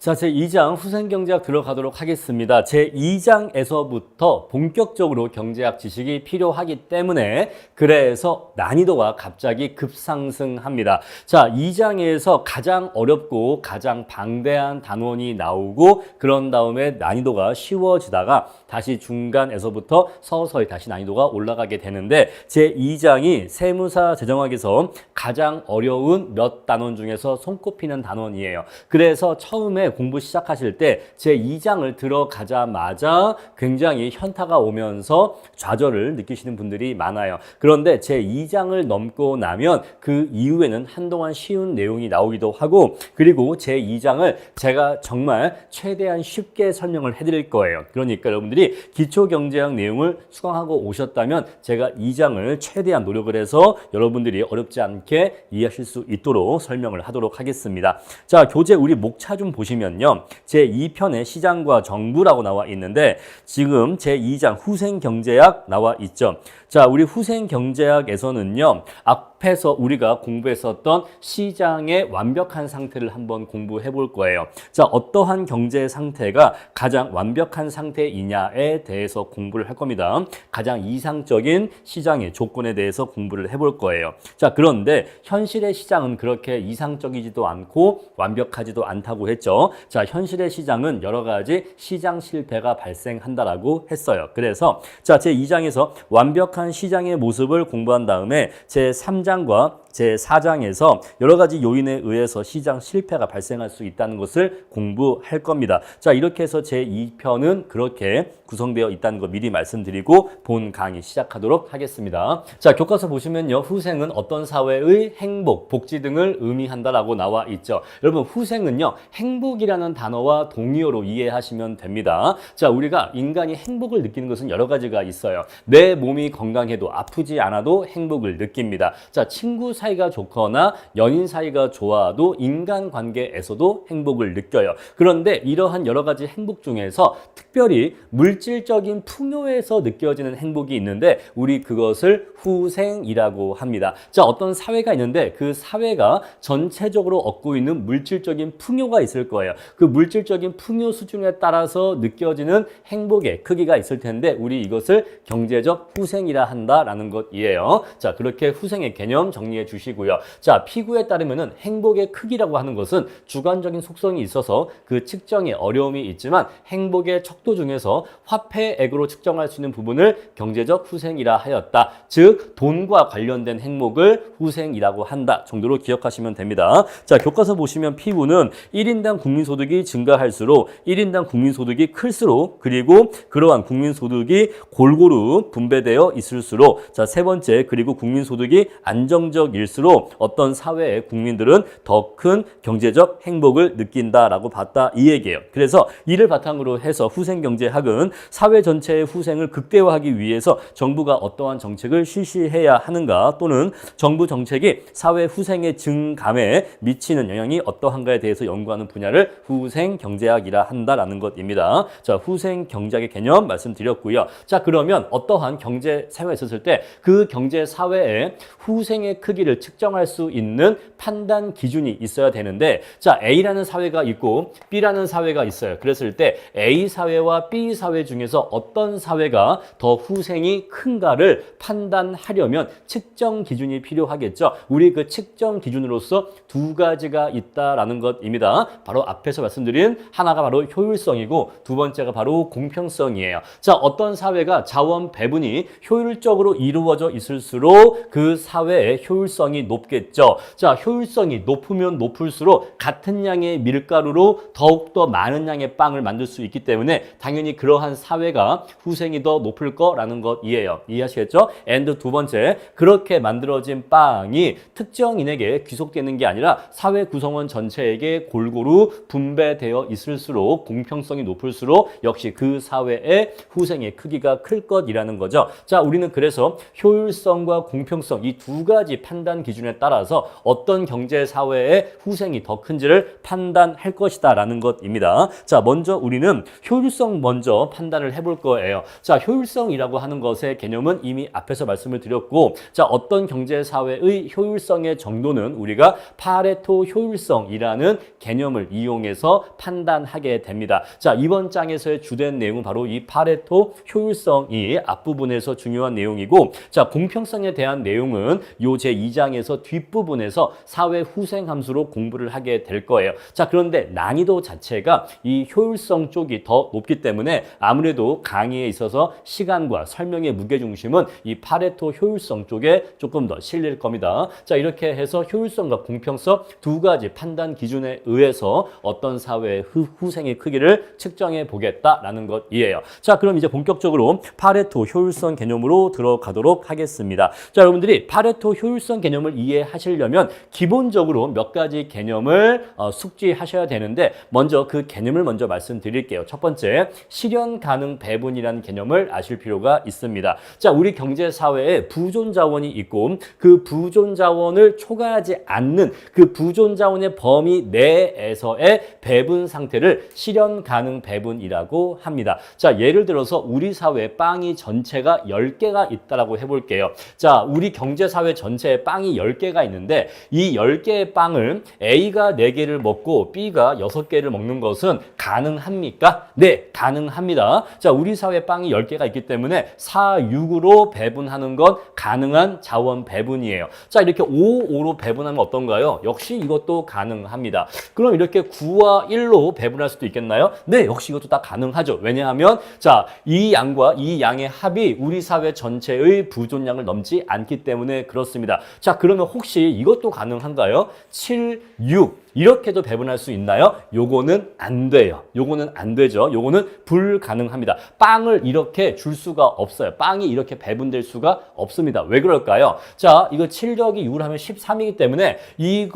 자, 제2장 후생경제학 들어가도록 하겠습니다. 제2장에서부터 본격적으로 경제학 지식이 필요하기 때문에 그래서 난이도가 갑자기 급상승합니다. 자, 2장에서 가장 어렵고 가장 방대한 단원이 나오고 그런 다음에 난이도가 쉬워지다가 다시 중간에서부터 서서히 다시 난이도가 올라가게 되는데 제2장이 세무사 재정학에서 가장 어려운 몇 단원 중에서 손꼽히는 단원이에요. 그래서 처음에 공부 시작하실 때 제2장을 들어가자마자 굉장히 현타가 오면서 좌절을 느끼시는 분들이 많아요. 그런데 제2장을 넘고 나면 그 이후에는 한동안 쉬운 내용이 나오기도 하고 그리고 제2장을 제가 정말 최대한 쉽게 설명을 해드릴 거예요. 그러니까 여러분들이 기초경제학 내용을 수강하고 오셨다면 제가 2장을 최대한 노력을 해서 여러분들이 어렵지 않게 이해하실 수 있도록 설명을 하도록 하겠습니다. 자, 교재 우리 목차 좀 보시면요. 제2편에 시장과 정부라고 나와 있는데 지금 제2장 후생경제학 나와 있죠. 자, 우리 후생경제학에서는요. 앞에서 우리가 공부했었던 시장의 완벽한 상태를 한번 공부해 볼 거예요. 자, 어떠한 경제 상태가 가장 완벽한 상태이냐에 대해서 공부를 할 겁니다. 가장 이상적인 시장의 조건에 대해서 공부를 해볼 거예요. 자, 그런데 현실의 시장은 그렇게 이상적이지도 않고 완벽하지도 않다고 했죠. 자, 현실의 시장은 여러 가지 시장 실패가 발생한다라고 했어요. 그래서 자, 제2장에서 완벽한 시장의 모습을 공부한 다음에 제3장과 제4장에서 여러 가지 요인에 의해서 시장 실패가 발생할 수 있다는 것을 공부할 겁니다. 자, 이렇게 해서 제2편은 그렇게 구성되어 있다는 거 미리 말씀드리고 본 강의 시작하도록 하겠습니다. 자, 교과서 보시면요. 후생은 어떤 사회의 행복, 복지 등을 의미한다라고 나와 있죠. 여러분, 후생은요. 행복이라는 단어와 동의어로 이해하시면 됩니다. 자, 우리가 인간이 행복을 느끼는 것은 여러 가지가 있어요. 내 몸이 건강해도 아프지 않아도 행복을 느낍니다. 자, 친구 사이가 좋거나 연인 사이가 좋아도 인간관계에서도 행복을 느껴요. 그런데 이러한 여러 가지 행복 중에서 특별히 물질적인 풍요에서 느껴지는 행복이 있는데 우리 그것을 후생이라고 합니다. 자, 어떤 사회가 있는데 그 사회가 전체적으로 얻고 있는 물질적인 풍요가 있을 거예요. 그 물질적인 풍요 수준에 따라서 느껴지는 행복의 크기가 있을 텐데 우리 이것을 경제적 후생이라 한다라는 것이에요. 자, 그렇게 후생의 개념 정리해 주시고요. 자, 피구에 따르면은 행복의 크기라고 하는 것은 주관적인 속성이 있어서 그 측정에 어려움이 있지만 행복의 척도 중에서 화폐액으로 측정할 수 있는 부분을 경제적 후생이라 하였다. 즉, 돈과 관련된 행복을 후생이라고 한다 정도로 기억하시면 됩니다. 자, 교과서 보시면 피구는 1인당 국민소득이 증가할수록 1인당 국민소득이 클수록 그리고 그러한 국민소득이 골고루 분배되어 있을수록 자, 세 번째 그리고 국민소득이 안정적일수록 어떤 사회의 국민들은 더 큰 경제적 행복을 느낀다라고 봤다 이 얘기예요. 그래서 이를 바탕으로 해서 후생경제학은 사회 전체의 후생을 극대화하기 위해서 정부가 어떠한 정책을 실시해야 하는가 또는 정부 정책이 사회 후생의 증감에 미치는 영향이 어떠한가에 대해서 연구하는 분야를 후생경제학이라 한다라는 것입니다. 자, 후생경제학의 개념 말씀드렸고요. 자, 그러면 어떠한 경제 사회가 있었을 때 그 경제 사회에 후생의 크기를 측정할 수 있는 판단 기준이 있어야 되는데 자, A라는 사회가 있고 B라는 사회가 있어요. 그랬을 때 A 사회와 B 사회 중에서 어떤 사회가 더 후생이 큰가를 판단하려면 측정 기준이 필요하겠죠. 우리 그 측정 기준으로서 두 가지가 있다라는 것입니다. 바로 앞에서 말씀드린 하나가 바로 효율성이고 두 번째가 바로 공평성이에요. 자, 어떤 사회가 자원 배분이 효율적으로 이루어져 있을수록 그 사회의 효율성이 높겠죠. 자, 효율성이 높으면 높을수록 같은 양의 밀가루로 더욱더 많은 양의 빵을 만들 수 있기 때문에 당연히 그러한 사회가 후생이 더 높을 거라는 것이에요. 이해하시겠죠? and 두 번째, 그렇게 만들어진 빵이 특정인에게 귀속되는 게 아니라 사회 구성원 전체에게 골고루 분배되어 있을수록 공평성이 높을수록 역시 그 사회의 후생의 크기가 클 것이라는 거죠. 자, 우리는 그래서 효율성과 공평성 이 두 두 가지 판단 기준에 따라서 어떤 경제 사회의 후생이 더 큰지를 판단할 것이다라는 것입니다. 자, 먼저 우리는 효율성 먼저 판단을 해볼 거예요. 자, 효율성이라고 하는 것의 개념은 이미 앞에서 말씀을 드렸고, 자, 어떤 경제 사회의 효율성의 정도는 우리가 파레토 효율성이라는 개념을 이용해서 판단하게 됩니다. 자, 이번 장에서의 주된 내용은 바로 이 파레토 효율성이 앞부분에서 중요한 내용이고, 자, 공평성에 대한 내용은 요 제2장에서 뒷부분에서 사회 후생 함수로 공부를 하게 될 거예요. 자, 그런데 난이도 자체가 이 효율성 쪽이 더 높기 때문에 아무래도 강의에 있어서 시간과 설명의 무게중심은 이 파레토 효율성 쪽에 조금 더 실릴 겁니다. 자, 이렇게 해서 효율성과 공평성 두 가지 판단 기준에 의해서 어떤 사회의 후생의 크기를 측정해 보겠다라는 것이에요. 자, 그럼 이제 본격적으로 파레토 효율성 개념으로 들어가도록 하겠습니다. 자, 여러분들이 파레토 효율성 개념을 이해하시려면 기본적으로 몇 가지 개념을 숙지하셔야 되는데, 먼저 그 개념을 먼저 말씀드릴게요. 첫 번째, 실현 가능 배분이라는 개념을 아실 필요가 있습니다. 자, 우리 경제 사회에 부존 자원이 있고 그 부존 자원을 초과하지 않는 그 부존 자원의 범위 내에서의 배분 상태를 실현 가능 배분이라고 합니다. 자, 예를 들어서 우리 사회에 빵이 전체가 10개가 있다라고 해볼게요. 자, 우리 경제 사회 전체에 빵이 10개가 있는데 이 10개의 빵을 A가 4개를 먹고 B가 6개를 먹는 것은 가능합니까? 네, 가능합니다. 자, 우리 사회 빵이 10개가 있기 때문에 4, 6으로 배분하는 건 가능한 자원 배분이에요. 자, 이렇게 5, 5로 배분하면 어떤가요? 역시 이것도 가능합니다. 그럼 이렇게 9와 1로 배분할 수도 있겠나요? 네, 역시 이것도 다 가능하죠. 왜냐하면 자, 이 양과 이 양의 합이 우리 사회 전체의 부존량을 넘지 않기 때문에 그렇습니다. 자, 그러면 혹시 이것도 가능한가요? 7, 6 이렇게도 배분할 수 있나요? 요거는 안 돼요. 요거는 안 되죠. 요거는 불가능합니다. 빵을 이렇게 줄 수가 없어요. 빵이 이렇게 배분될 수가 없습니다. 왜 그럴까요? 자, 이거 7 더하기 6을 하면 13이기 때문에 이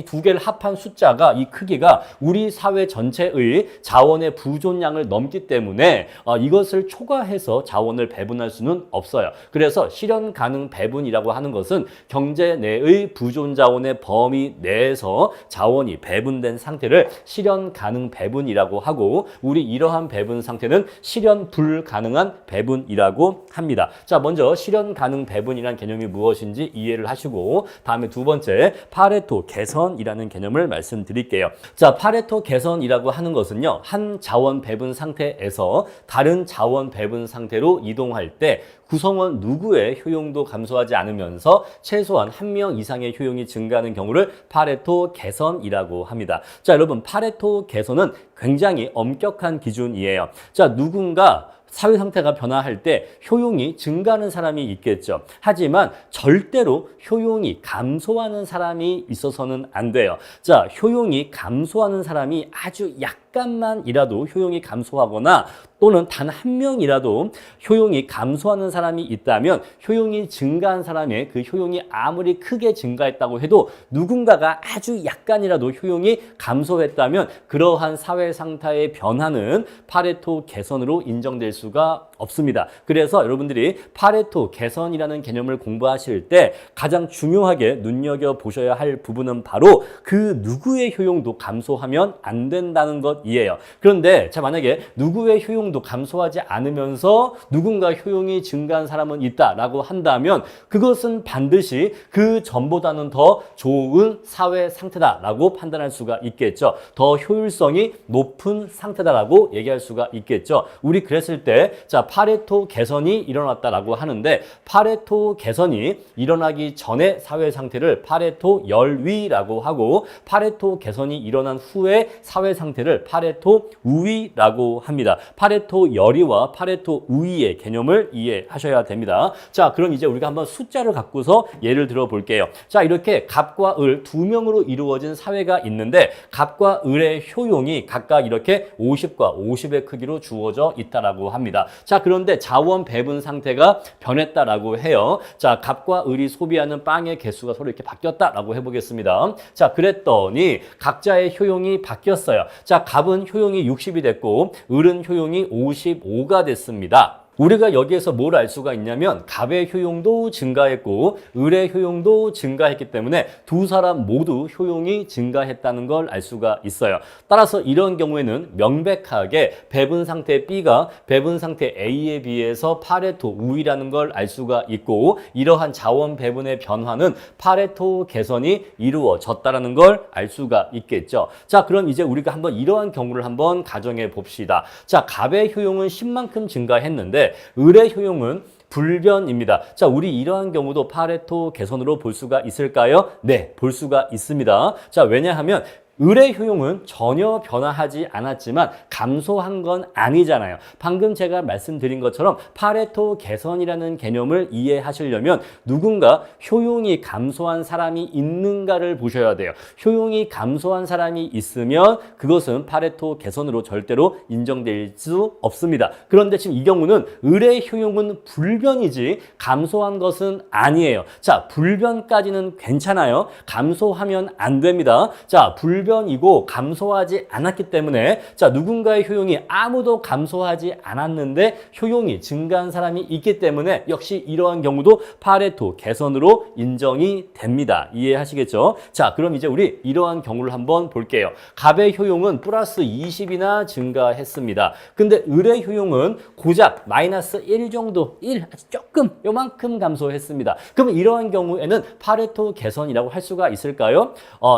두 개를 합한 숫자가 이 크기가 우리 사회 전체의 자원의 부존량을 넘기 때문에 이것을 초과해서 자원을 배분할 수는 없어요. 그래서 실현 가능 배분이라고 하는 것은 경제 내의 부존 자원의 범위 내에서 자원이 배분된 상태를 실현 가능 배분이라고 하고, 우리 이러한 배분 상태는 실현 불가능한 배분이라고 합니다. 자, 먼저 실현 가능 배분이라는 개념이 무엇인지 이해를 하시고 다음에 두 번째 파레토 개선이라는 개념을 말씀드릴게요. 자, 파레토 개선이라고 하는 것은요, 한 자원 배분 상태에서 다른 자원 배분 상태로 이동할 때 구성원 누구의 효용도 감소하지 않으면서 최소한 한 명 이상의 효용이 증가하는 경우를 파레토 개선이라고 합니다. 자, 여러분, 파레토 개선은 굉장히 엄격한 기준이에요. 자, 누군가 사회 상태가 변화할 때 효용이 증가하는 사람이 있겠죠. 하지만 절대로 효용이 감소하는 사람이 있어서는 안 돼요. 자, 효용이 감소하는 사람이 아주 약간만이라도 효용이 감소하거나 또는 단 한 명이라도 효용이 감소하는 사람이 있다면 효용이 증가한 사람의 그 효용이 아무리 크게 증가했다고 해도 누군가가 아주 약간이라도 효용이 감소했다면 그러한 사회 상태의 변화는 파레토 개선으로 인정될 수가 없습니다. 그래서 여러분들이 파레토 개선이라는 개념을 공부하실 때 가장 중요하게 눈여겨보셔야 할 부분은 바로 그 누구의 효용도 감소하면 안 된다는 것이에요. 그런데 자, 만약에 누구의 효용도 감소하지 않으면서 누군가 효용이 증가한 사람은 있다라고 한다면 그것은 반드시 그 전보다는 더 좋은 사회 상태다라고 판단할 수가 있겠죠. 더 효율성이 높은 상태다라고 얘기할 수가 있겠죠. 우리 그랬을 때 자, 파레토 개선이 일어났다라고 하는데 파레토 개선이 일어나기 전에 사회 상태를 파레토 열위라고 하고 파레토 개선이 일어난 후에 사회 상태를 파레토 우위라고 합니다. 파레토 열위와 파레토 우위의 개념을 이해하셔야 됩니다. 자, 그럼 이제 우리가 한번 숫자를 갖고서 예를 들어 볼게요. 자, 이렇게 갑과 을 두 명으로 이루어진 사회가 있는데 갑과 을의 효용이 각각 이렇게 50과 50의 크기로 주어져 있다라고 합니다. 자, 그런데 자원 배분 상태가 변했다라고 해요. 자, 갑과 을이 소비하는 빵의 개수가 서로 이렇게 바뀌었다라고 해보겠습니다. 자, 그랬더니 각자의 효용이 바뀌었어요. 자, 갑은 효용이 60이 됐고 을은 효용이 55가 됐습니다. 우리가 여기에서 뭘 알 수가 있냐면 갑의 효용도 증가했고 을의 효용도 증가했기 때문에 두 사람 모두 효용이 증가했다는 걸 알 수가 있어요. 따라서 이런 경우에는 명백하게 배분 상태 B가 배분 상태 A에 비해서 파레토 우위라는 걸 알 수가 있고 이러한 자원 배분의 변화는 파레토 개선이 이루어졌다는 걸 알 수가 있겠죠. 자, 그럼 이제 우리가 한번 이러한 경우를 한번 가정해 봅시다. 자, 갑의 효용은 10만큼 증가했는데 을의 효용은 불변입니다. 자, 우리 이러한 경우도 파레토 개선으로 볼 수가 있을까요? 네, 볼 수가 있습니다. 자, 왜냐하면 을의 효용은 전혀 변화하지 않았지만 감소한 건 아니잖아요. 방금 제가 말씀드린 것처럼 파레토 개선이라는 개념을 이해하시려면 누군가 효용이 감소한 사람이 있는가를 보셔야 돼요. 효용이 감소한 사람이 있으면 그것은 파레토 개선으로 절대로 인정될 수 없습니다. 그런데 지금 이 경우는 을의 효용은 불변이지 감소한 것은 아니에요. 자, 불변까지는 괜찮아요. 감소하면 안 됩니다. 자, 불변이고 감소하지 않았기 때문에 자, 누군가의 효용이 아무도 감소하지 않았는데 효용이 증가한 사람이 있기 때문에 역시 이러한 경우도 파레토 개선으로 인정이 됩니다. 이해하시겠죠? 자, 그럼 이제 우리 이러한 경우를 한번 볼게요. 갑의 효용은 플러스 20이나 증가했습니다. 근데 을의 효용은 고작 마이너스 1 정도, 1 아주 조금 요만큼 감소했습니다. 그럼 이러한 경우에는 파레토 개선이라고 할 수가 있을까요?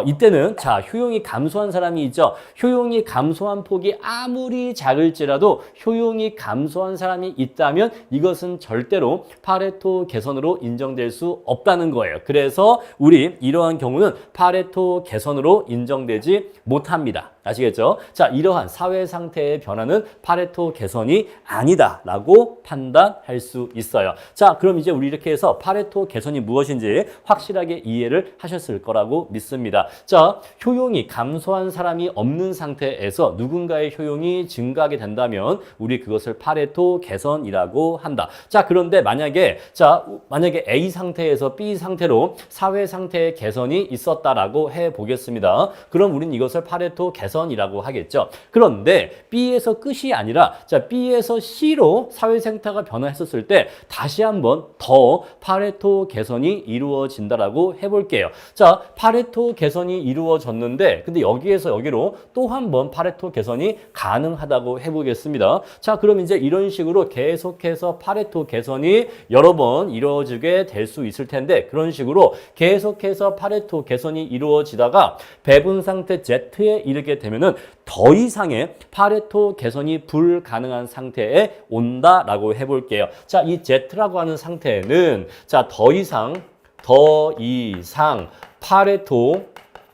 이때는 자, 효용이 감소한 사람이 있죠. 효용이 감소한 폭이 아무리 작을지라도 효용이 감소한 사람이 있다면 이것은 절대로 파레토 개선으로 인정될 수 없다는 거예요. 그래서 우리 이러한 경우는 파레토 개선으로 인정되지 못합니다. 아시겠죠? 자, 이러한 사회 상태의 변화는 파레토 개선이 아니다라고 판단할 수 있어요. 자, 그럼 이제 우리 이렇게 해서 파레토 개선이 무엇인지 확실하게 이해를 하셨을 거라고 믿습니다. 자, 효용이 감소한 사람이 없는 상태에서 누군가의 효용이 증가하게 된다면 우리 그것을 파레토 개선이라고 한다. 자, 그런데 만약에 A 상태에서 B 상태로 사회 상태의 개선이 있었다라고 해 보겠습니다. 그럼 우린 이것을 파레토 개선이라고 하겠죠. 그런데 B에서 끝이 아니라 자, B에서 C로 사회 상태가 변화했었을 때 다시 한번 더 파레토 개선이 이루어진다라고 해볼게요. 자, 파레토 개선이 이루어졌는데 근데 여기에서 여기로 또 한 번 파레토 개선이 가능하다고 해보겠습니다. 자, 그럼 이제 이런 식으로 계속해서 파레토 개선이 여러 번 이루어지게 될 수 있을 텐데 그런 식으로 계속해서 파레토 개선이 이루어지다가 배분 상태 Z에 이르게 되면은 더 이상의 파레토 개선이 불가능한 상태에 온다라고 해볼게요. 자, 이 Z라고 하는 상태는 자, 더 이상 파레토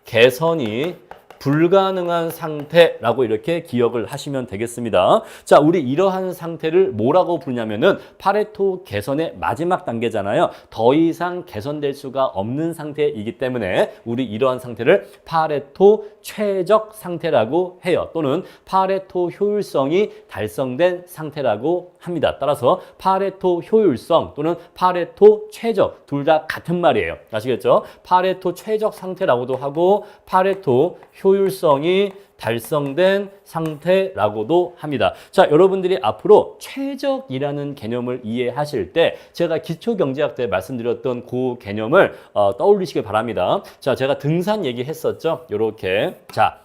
개선이 불가능한 상태라고 이렇게 기억을 하시면 되겠습니다. 자, 우리 이러한 상태를 뭐라고 부르냐면은 파레토 개선의 마지막 단계잖아요. 더 이상 개선될 수가 없는 상태이기 때문에 우리 이러한 상태를 파레토 최적 상태라고 해요. 또는 파레토 효율성이 달성된 상태라고 합니다. 따라서 파레토 효율성 또는 파레토 최적 둘 다 같은 말이에요. 아시겠죠? 파레토 최적 상태라고도 하고 파레토 효율성이 달성된 상태라고도 합니다. 자, 여러분들이 앞으로 최적이라는 개념을 이해하실 때 제가 기초경제학 때 말씀드렸던 그 개념을 떠올리시기 바랍니다. 자, 제가 등산 얘기했었죠. 요렇게. 자,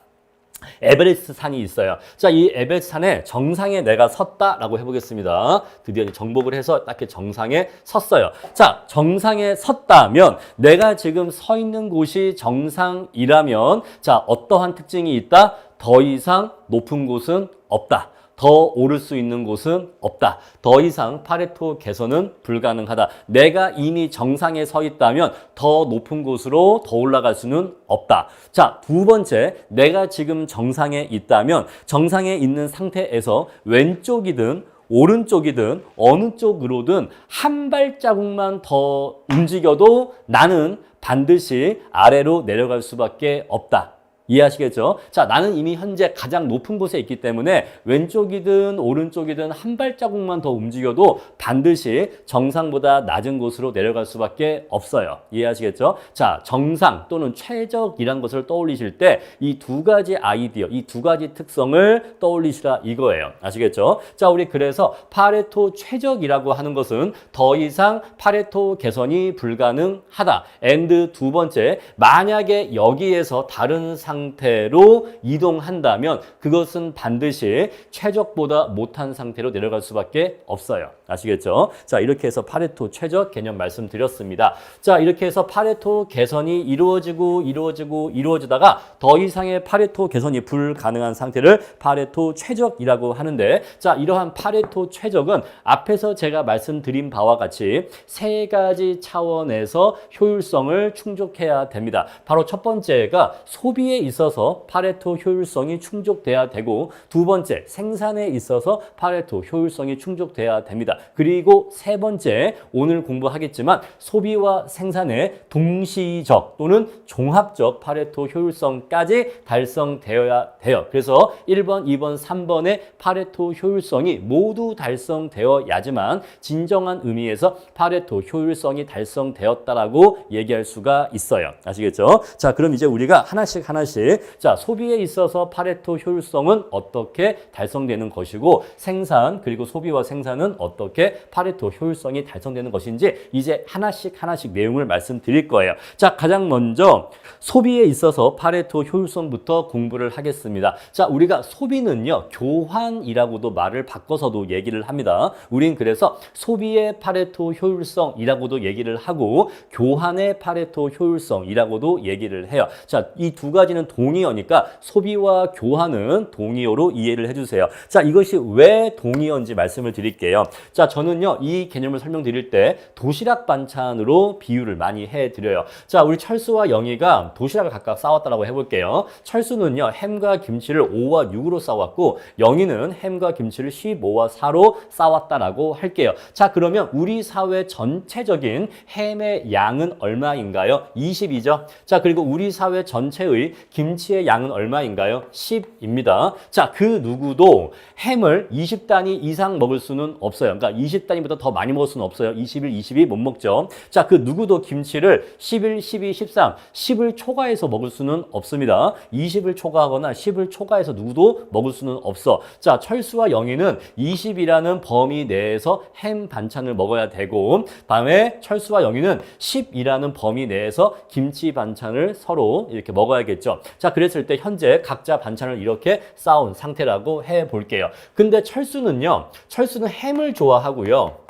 에베레스트 산이 있어요. 자, 이 에베레스트 산의 정상에 내가 섰다라고 해보겠습니다. 드디어 정복을 해서 딱 이렇게 정상에 섰어요. 자, 정상에 섰다면 내가 지금 서 있는 곳이 정상이라면 자, 어떠한 특징이 있다? 더 이상 높은 곳은 없다. 더 오를 수 있는 곳은 없다. 더 이상 파레토 개선은 불가능하다. 내가 이미 정상에 서 있다면 더 높은 곳으로 더 올라갈 수는 없다. 자, 두 번째, 내가 지금 정상에 있다면 정상에 있는 상태에서 왼쪽이든 오른쪽이든 어느 쪽으로든 한 발자국만 더 움직여도 나는 반드시 아래로 내려갈 수밖에 없다. 이해하시겠죠? 자, 나는 이미 현재 가장 높은 곳에 있기 때문에 왼쪽이든 오른쪽이든 한 발자국만 더 움직여도 반드시 정상보다 낮은 곳으로 내려갈 수밖에 없어요. 이해하시겠죠? 자, 정상 또는 최적이란 것을 떠올리실 때 이 두 가지 아이디어, 이 두 가지 특성을 떠올리시라 이거예요. 아시겠죠? 자, 우리 그래서 파레토 최적이라고 하는 것은 더 이상 파레토 개선이 불가능하다. and 두 번째, 만약에 여기에서 다른 상태로 이동한다면 그것은 반드시 최적보다 못한 상태로 내려갈 수밖에 없어요. 아시겠죠? 자, 이렇게 해서 파레토 최적 개념 말씀드렸습니다. 자, 이렇게 해서 파레토 개선이 이루어지다가 더 이상의 파레토 개선이 불가능한 상태를 파레토 최적이라고 하는데, 자, 이러한 파레토 최적은 앞에서 제가 말씀드린 바와 같이 세 가지 차원에서 효율성을 충족해야 됩니다. 바로 첫 번째가 소비에 있어서 파레토 효율성이 충족돼야 되고, 두 번째 생산에 있어서 파레토 효율성이 충족돼야 됩니다. 그리고 세 번째, 오늘 공부하겠지만 소비와 생산의 동시적 또는 종합적 파레토 효율성까지 달성되어야 돼요. 그래서 1번, 2번, 3번의 파레토 효율성이 모두 달성되어야지만 진정한 의미에서 파레토 효율성이 달성되었다라고 얘기할 수가 있어요. 아시겠죠? 자, 그럼 이제 우리가 하나씩 자, 소비에 있어서 파레토 효율성은 어떻게 달성되는 것이고, 생산 그리고 소비와 생산은 어떻게 파레토 효율성이 달성되는 것인지 이제 하나씩 내용을 말씀드릴 거예요. 자, 가장 먼저 소비에 있어서 파레토 효율성부터 공부를 하겠습니다. 자, 우리가 소비는요, 교환이라고도 말을 바꿔서도 얘기를 합니다. 우린 그래서 소비의 파레토 효율성이라고도 얘기를 하고 교환의 파레토 효율성이라고도 얘기를 해요. 자, 이 두 가지는 동의어니까 소비와 교환은 동의어로 이해를 해주세요. 자, 이것이 왜 동의어인지 말씀을 드릴게요. 자, 저는요, 이 개념을 설명드릴 때 도시락 반찬으로 비유를 많이 해드려요. 자, 우리 철수와 영희가 도시락을 각각 싸웠다라고 해볼게요. 철수는요, 햄과 김치를 5와 6으로 싸웠고, 영희는 햄과 김치를 15와 4로 싸웠다라고 할게요. 자, 그러면 우리 사회 전체적인 햄의 양은 얼마인가요? 20이죠. 자, 그리고 우리 사회 전체의 김치의 양은 얼마인가요? 10입니다. 자, 그 누구도 햄을 20단위 이상 먹을 수는 없어요. 그러니까 20단위보다 더 많이 먹을 수는 없어요. 21, 22 못 먹죠. 자, 그 누구도 김치를 11, 12, 13, 10을 초과해서 먹을 수는 없습니다. 20을 초과하거나 10을 초과해서 누구도 먹을 수는 없어. 자, 철수와 영희는 20이라는 범위 내에서 햄 반찬을 먹어야 되고, 다음에 철수와 영희는 10이라는 범위 내에서 김치 반찬을 서로 이렇게 먹어야겠죠. 자, 그랬을 때 현재 각자 반찬을 이렇게 쌓은 상태라고 해볼게요. 근데 철수는 햄을 좋아하고요,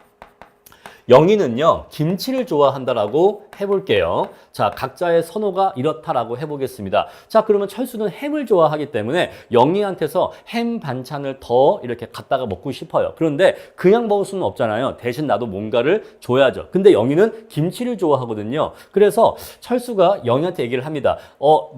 영희는요, 김치를 좋아한다라고 해볼게요. 자, 각자의 선호가 이렇다라고 해보겠습니다. 자, 그러면 철수는 햄을 좋아하기 때문에 영희한테서 햄 반찬을 더 이렇게 갖다가 먹고 싶어요. 그런데 그냥 먹을 수는 없잖아요. 대신 나도 뭔가를 줘야죠. 근데 영희는 김치를 좋아하거든요. 그래서 철수가 영희한테 얘기를 합니다.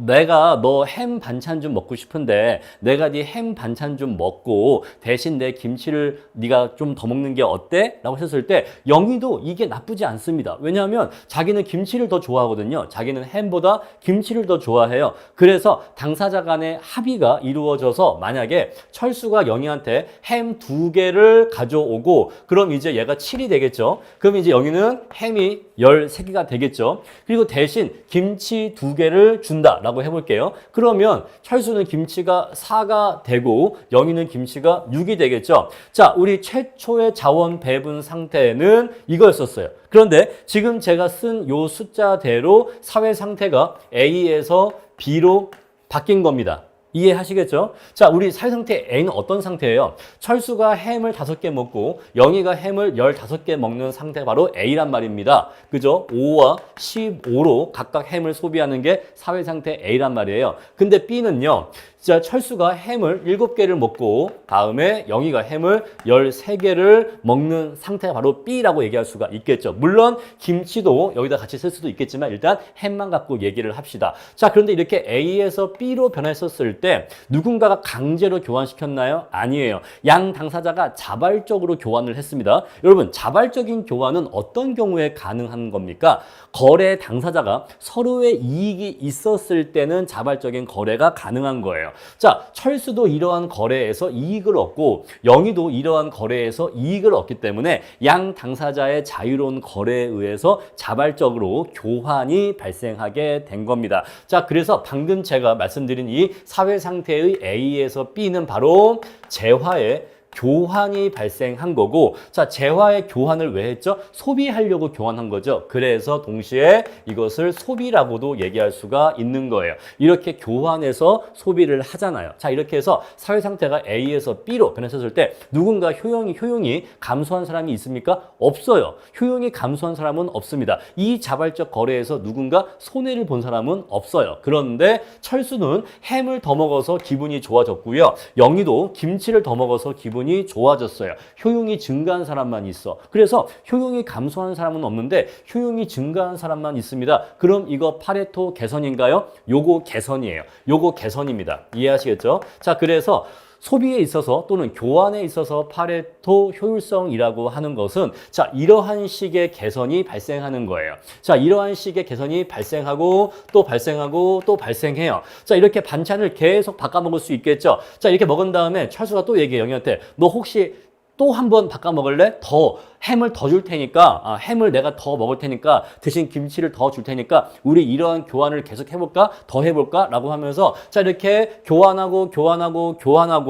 내가 너 햄 반찬 좀 먹고 싶은데 내가 네 햄 반찬 좀 먹고 대신 내 김치를 네가 좀 더 먹는 게 어때? 라고 했을 때 영희도 이게 나쁘지 않습니다. 왜냐하면 자기는 김치를 더 좋아하거든요. 자기는 햄보다 김치를 더 좋아해요. 그래서 당사자 간의 합의가 이루어져서 만약에 철수가 영희한테 햄 2개를 가져오고, 그럼 이제 얘가 7이 되겠죠. 그럼 이제 영희는 햄이 13개가 되겠죠. 그리고 대신 김치 2개를 준다라고 해볼게요. 그러면 철수는 김치가 4가 되고 영희는 김치가 6이 되겠죠. 자, 우리 최초의 자원 배분 상태는 이거였었어요. 그런데 지금 제가 쓴 요 숫자대로 사회 상태가 A에서 B로 바뀐 겁니다. 이해하시겠죠? 자, 우리 사회 상태 A는 어떤 상태예요? 철수가 햄을 5개 먹고 영희가 햄을 15개 먹는 상태가 바로 A란 말입니다. 그죠? 5와 15로 각각 햄을 소비하는 게 사회 상태 A란 말이에요. 근데 B는요, 자, 철수가 햄을 7개를 먹고 다음에 영희가 햄을 13개를 먹는 상태가 바로 B라고 얘기할 수가 있겠죠. 물론 김치도 여기다 같이 쓸 수도 있겠지만 일단 햄만 갖고 얘기를 합시다. 자, 그런데 이렇게 A에서 B로 변했었을 때 누군가가 강제로 교환시켰나요? 아니에요. 양 당사자가 자발적으로 교환을 했습니다. 여러분, 자발적인 교환은 어떤 경우에 가능한 겁니까? 거래 당사자가 서로의 이익이 있었을 때는 자발적인 거래가 가능한 거예요. 자, 철수도 이러한 거래에서 이익을 얻고 영희도 이러한 거래에서 이익을 얻기 때문에 양 당사자의 자유로운 거래에 의해서 자발적으로 교환이 발생하게 된 겁니다. 자, 그래서 방금 제가 말씀드린 이 사회 상태의 A에서 B는 바로 재화의 교환이 발생한 거고, 자, 재화의 교환을 왜 했죠? 소비하려고 교환한 거죠. 그래서 동시에 이것을 소비라고도 얘기할 수가 있는 거예요. 이렇게 교환해서 소비를 하잖아요. 자, 이렇게 해서 사회 상태가 A에서 B로 변했었을 때 누군가 효용이 감소한 사람이 있습니까? 없어요. 효용이 감소한 사람은 없습니다. 이 자발적 거래에서 누군가 손해를 본 사람은 없어요. 그런데 철수는 햄을 더 먹어서 기분이 좋아졌고요. 영희도 김치를 더 먹어서 기분이 좋아졌어요. 효용이 증가한 사람만 있어. 그래서 효용이 감소한 사람은 없는데 효용이 증가한 사람만 있습니다. 그럼 이거 파레토 개선인가요? 요거 개선이에요. 요거 개선입니다. 이해하시겠죠? 자, 그래서 소비에 있어서 또는 교환에 있어서 파레토 효율성이라고 하는 것은 자, 이러한 식의 개선이 발생하는 거예요. 자, 이러한 식의 개선이 발생하고 또 발생하고 또 발생해요. 자, 이렇게 반찬을 계속 바꿔 먹을 수 있겠죠. 자, 이렇게 먹은 다음에 철수가 또 얘기해 영희한테 너 혹시 또 한 번 바꿔 먹을래? 햄을 더 줄 테니까, 햄을 내가 더 먹을 테니까, 대신 김치를 더 줄 테니까, 우리 이러한 교환을 계속 해볼까? 더 해볼까? 라고 하면서, 자, 이렇게 교환하고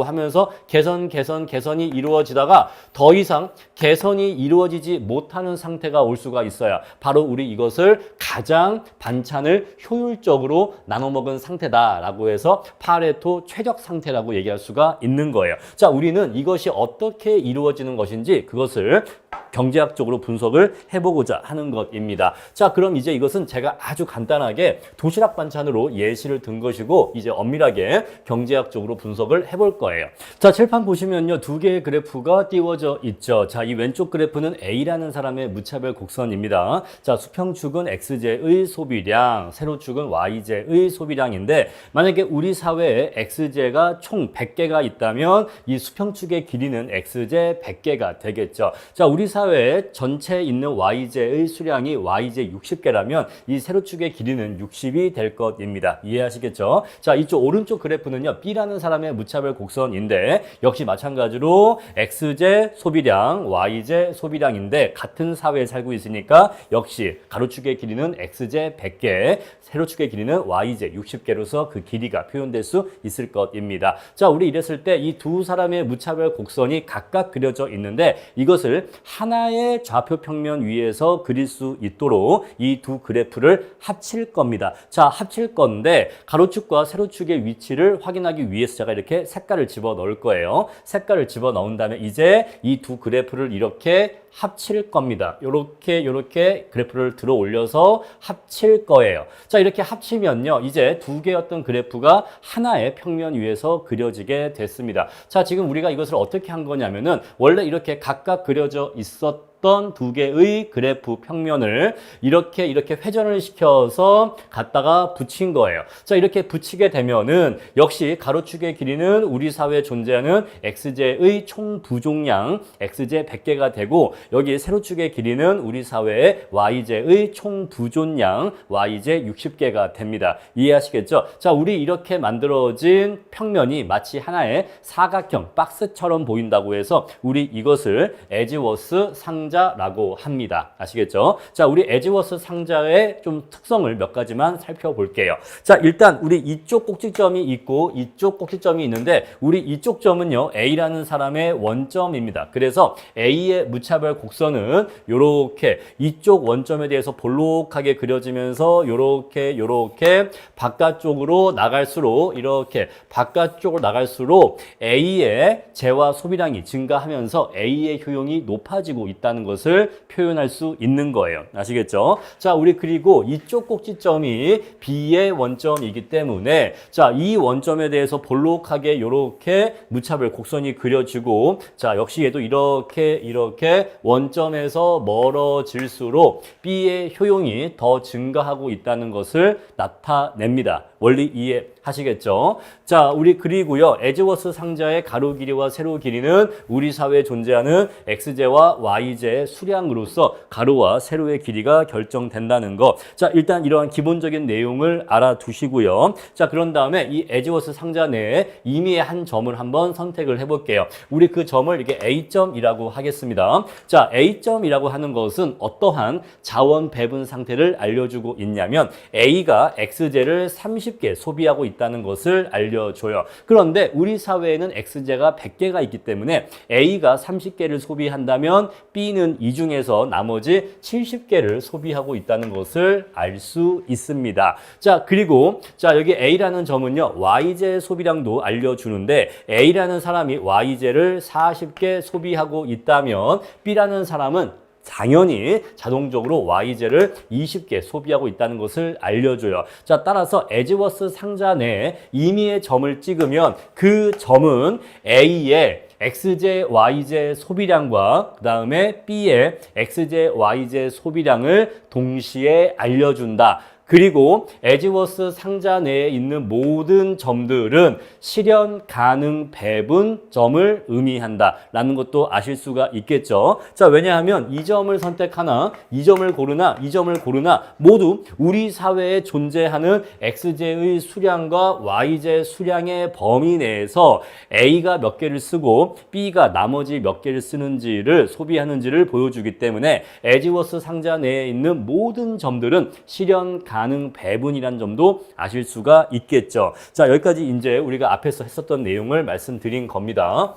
하면서 개선이 이루어지다가 더 이상 개선이 이루어지지 못하는 상태가 올 수가 있어요. 바로 우리 이것을 가장 반찬을 효율적으로 나눠 먹은 상태다라고 해서 파레토 최적 상태라고 얘기할 수가 있는 거예요. 자, 우리는 이것이 어떻게 이루어지는 것인지 그것을 경제학적으로 분석을 해보고자 하는 것입니다. 자, 그럼 이제 이것은 제가 아주 간단하게 도시락 반찬으로 예시를 든 것이고 이제 엄밀하게 경제학적으로 분석을 해볼 거예요. 자, 칠판 보시면요, 두 개의 그래프가 띄워져 있죠. 자, 이 왼쪽 그래프는 A라는 사람의 무차별 곡선입니다. 자, 수평축은 X제의 소비량, 세로축은 Y제의 소비량인데 만약에 우리 사회에 X제가 총 100개가 있다면 이 수평축의 길이는 X제 100개가 되겠죠. 자, 우리 사회에 전체에 있는 Y제의 수량이 Y제 60개라면 이 세로축의 길이는 60이 될 것입니다. 이해하시겠죠? 자, 이쪽 오른쪽 그래프는요, B라는 사람의 무차별 곡선인데 역시 마찬가지로 X제 소비량, Y제 소비량인데 같은 사회에 살고 있으니까 역시 가로축의 길이는 X제 100개, 세로축의 길이는 Y제 60개로서 그 길이가 표현될 수 있을 것입니다. 자, 우리 이랬을 때 이 두 사람의 무차별 곡선이 각각 그려져 있는데 이것을 하나의 좌표 평면 위에서 그릴 수 있도록 이 두 그래프를 합칠 겁니다. 자, 합칠 건데 가로축과 세로축의 위치를 확인하기 위해서 제가 이렇게 색깔을 집어 넣을 거예요. 색깔을 집어 넣은 다음에 이제 이 두 그래프를 이렇게 합칠 겁니다. 요렇게 그래프를 들어 올려서 합칠 거예요. 자, 이렇게 합치면요, 이제 두 개였던 그래프가 하나의 평면 위에서 그려지게 됐습니다. 자, 지금 우리가 이것을 어떻게 한 거냐면은 원래 이렇게 각각 그려져 있었던 두 개의 그래프 평면을 이렇게 회전을 시켜서 갖다가 붙인 거예요. 자, 이렇게 붙이게 되면은 역시 가로축의 길이는 우리 사회에 존재하는 X제의 총 부종량 X제 100개가 되고 여기 세로축의 길이는 우리 사회의 Y제의 총 부존량 Y제 60개가 됩니다. 이해하시겠죠? 자, 우리 이렇게 만들어진 평면이 마치 하나의 사각형 박스처럼 보인다고 해서 우리 이것을 에지워스 상자라고 합니다. 아시겠죠? 자, 우리 에지워스 상자의 좀 특성을 몇 가지만 살펴볼게요. 자, 일단 우리 이쪽 꼭지점이 있고 이쪽 꼭지점이 있는데 우리 이쪽 점은요, A라는 사람의 원점입니다. 그래서 A의 무차별 곡선은 요렇게 이쪽 원점에 대해서 볼록하게 그려지면서 요렇게 바깥쪽으로 나갈수록 이렇게 바깥쪽으로 나갈수록 A의 재화 소비량이 증가하면서 A의 효용이 높아지고 있다는 있다는 것을 표현할 수 있는 거예요. 아시겠죠? 자, 우리 그리고 이쪽 꼭지점이 B의 원점이기 때문에 자, 이 원점에 대해서 볼록하게 이렇게 무차별 곡선이 그려지고 자, 역시 얘도 이렇게 원점에서 멀어질수록 B의 효용이 더 증가하고 있다는 것을 나타냅니다. 원리 이해하시겠죠? 자, 우리 그리고요. 에즈워스 상자의 가로 길이와 세로 길이는 우리 사회에 존재하는 x제와 y제의 수량으로서 가로와 세로의 길이가 결정된다는 거. 자, 일단 이러한 기본적인 내용을 알아두시고요. 자, 그런 다음에 이 에즈워스 상자 내에 임의의 한 점을 한번 선택을 해볼게요. 우리 그 점을 이렇게 A점이라고 하겠습니다. 자, A점이라고 하는 것은 어떠한 자원 배분 상태를 알려주고 있냐면 A가 x제를 30개 소비하고 있다는 것을 알려줘요. 그런데 우리 사회에는 x제가 100개가 있기 때문에 A가 30개를 소비한다면 B는 이 중에서 나머지 70개를 소비하고 있다는 것을 알 수 있습니다. 자, 그리고 자, 여기 A라는 점은요. Y제 소비량도 알려주는데 A라는 사람이 Y제를 40개 소비하고 있다면 B라는 사람은 당연히 자동적으로 Y제를 20개 소비하고 있다는 것을 알려줘요. 자, 따라서 에즈워스 상자 내에 임의의 점을 찍으면 그 점은 A의 x제, y제 소비량과 그 다음에 B의 x제, y제 소비량을 동시에 알려준다. 그리고 에즈워스 상자 내에 있는 모든 점들은 실현 가능 배분점을 의미한다 라는 것도 아실 수가 있겠죠. 자, 왜냐하면 이 점을 선택하나 이 점을 고르나 이 점을 고르나 모두 우리 사회에 존재하는 x제의 수량과 y제 수량의 범위 내에서 A가 몇 개를 쓰고 B가 나머지 몇 개를 쓰는지를 소비하는지를 보여주기 때문에 에즈워스 상자 내에 있는 모든 점들은 실현 가능 배분이라는 점도 아실 수가 있겠죠. 자, 여기까지 이제 우리가 앞에서 했었던 내용을 말씀드린 겁니다.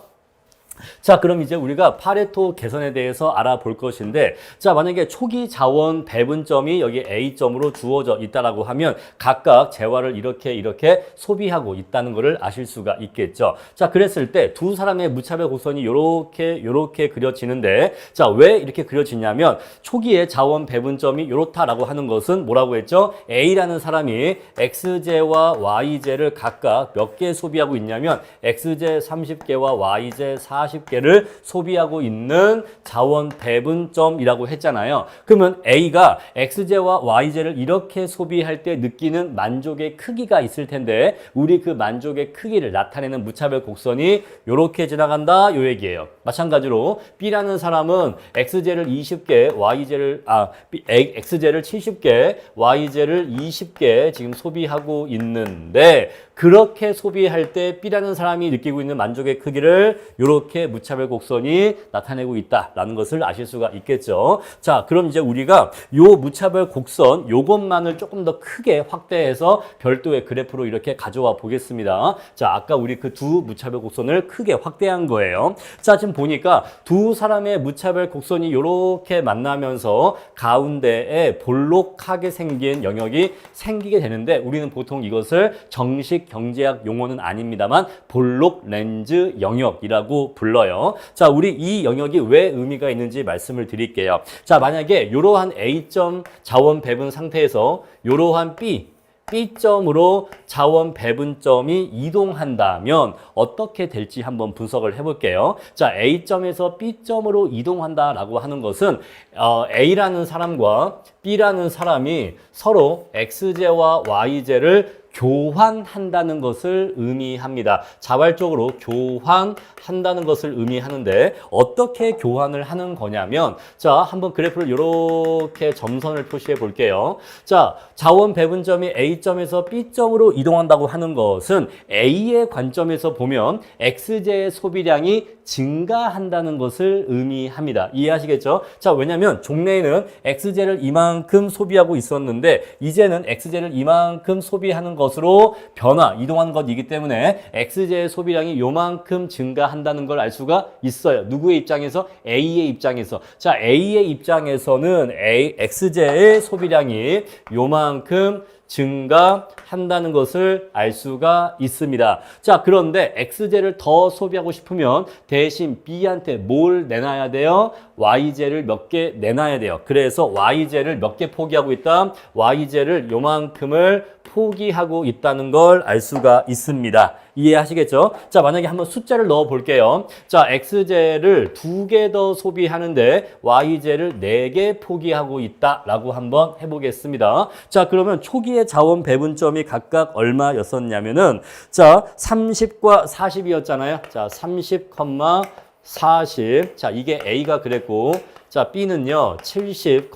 자, 그럼 이제 우리가 파레토 계산에 대해서 알아볼 것인데 자, 만약에 초기 자원 배분점이 여기 A점으로 주어져 있다라고 하면 각각 재화를 이렇게 소비하고 있다는 것을 아실 수가 있겠죠. 자, 그랬을 때 두 사람의 무차별 곡선이 요렇게 그려지는데 자, 왜 이렇게 그려지냐면 초기에 자원 배분점이 요렇다라고 하는 것은 뭐라고 했죠? A라는 사람이 X제와 Y제를 각각 몇 개 소비하고 있냐면 X제 30개와 Y제 40개를 소비하고 있는 자원 배분점이라고 했잖아요. 그러면 A가 X제와 Y제를 이렇게 소비할 때 느끼는 만족의 크기가 있을 텐데 우리 그 만족의 크기를 나타내는 무차별 곡선이 이렇게 지나간다 요 얘기예요. 마찬가지로 B라는 사람은 X제를 20개, X제를 70개, Y제를 20개 지금 소비하고 있는데 그렇게 소비할 때 B라는 사람이 느끼고 있는 만족의 크기를 이렇게 무차별 곡선이 나타내고 있다라는 것을 아실 수가 있겠죠. 자, 그럼 이제 우리가 요 무차별 곡선 요것만을 조금 더 크게 확대해서 별도의 그래프로 이렇게 가져와 보겠습니다. 자, 아까 우리 그 두 무차별 곡선을 크게 확대한 거예요. 자, 지금 보니까 두 사람의 무차별 곡선이 이렇게 만나면서 가운데에 볼록하게 생긴 영역이 생기게 되는데 우리는 보통 이것을 정식 경제학 용어는 아닙니다만 볼록 렌즈 영역이라고 불러요. 자, 우리 이 영역이 왜 의미가 있는지 말씀을 드릴게요. 자, 만약에 이러한 A점 자원 배분 상태에서 이러한 B점으로 자원 배분점이 이동한다면 어떻게 될지 한번 분석을 해볼게요. 자, A점에서 B점으로 이동한다라고 하는 것은 A라는 사람과 B라는 사람이 서로 X제와 Y제를 교환한다는 것을 의미합니다. 자발적으로 교환한다는 것을 의미하는데 어떻게 교환을 하는 거냐면 자, 한번 그래프를 이렇게 점선을 표시해 볼게요. 자, 자원 배분점이 A점에서 B점으로 이동한다고 하는 것은 A의 관점에서 보면 X제의 소비량이 증가한다는 것을 의미합니다. 이해하시겠죠? 자, 왜냐면 종래에는 X제를 이만큼 소비하고 있었는데 이제는 X제를 이만큼 소비하는 것으로 이동하는 것이기 때문에 X제의 소비량이 요만큼 증가한다는 걸 알 수가 있어요. 누구의 입장에서? A의 입장에서. 자, A의 입장에서는 X제의 소비량이 요만큼 증가한다는 것을 알 수가 있습니다. 자, 그런데 x제를 더 소비하고 싶으면 대신 b한테 뭘 내놔야 돼요? y제를 몇 개 내놔야 돼요. 그래서 y제를 몇 개 포기하고 있다? y제를 요만큼을 포기하고 있다는 걸 알 수가 있습니다. 이해하시겠죠? 자, 만약에 한번 숫자를 넣어 볼게요. 자, x제를 2개 더 소비하는데 y제를 4개 포기하고 있다라고 한번 해보겠습니다. 자, 그러면 초기의 자원 배분점이 각각 얼마였었냐면은 자, 30과 40이었잖아요. 자, 30, 40. 자, 이게 A가 그랬고, 자, B는요, 70,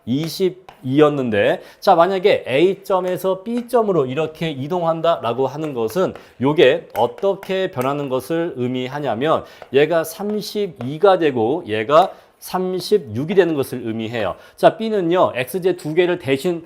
22였는데, 자, 만약에 A점에서 B점으로 이렇게 이동한다라고 하는 것은 요게 어떻게 변하는 것을 의미하냐면, 얘가 32가 되고, 얘가 36이 되는 것을 의미해요. 자, B는요, X제 2개를 대신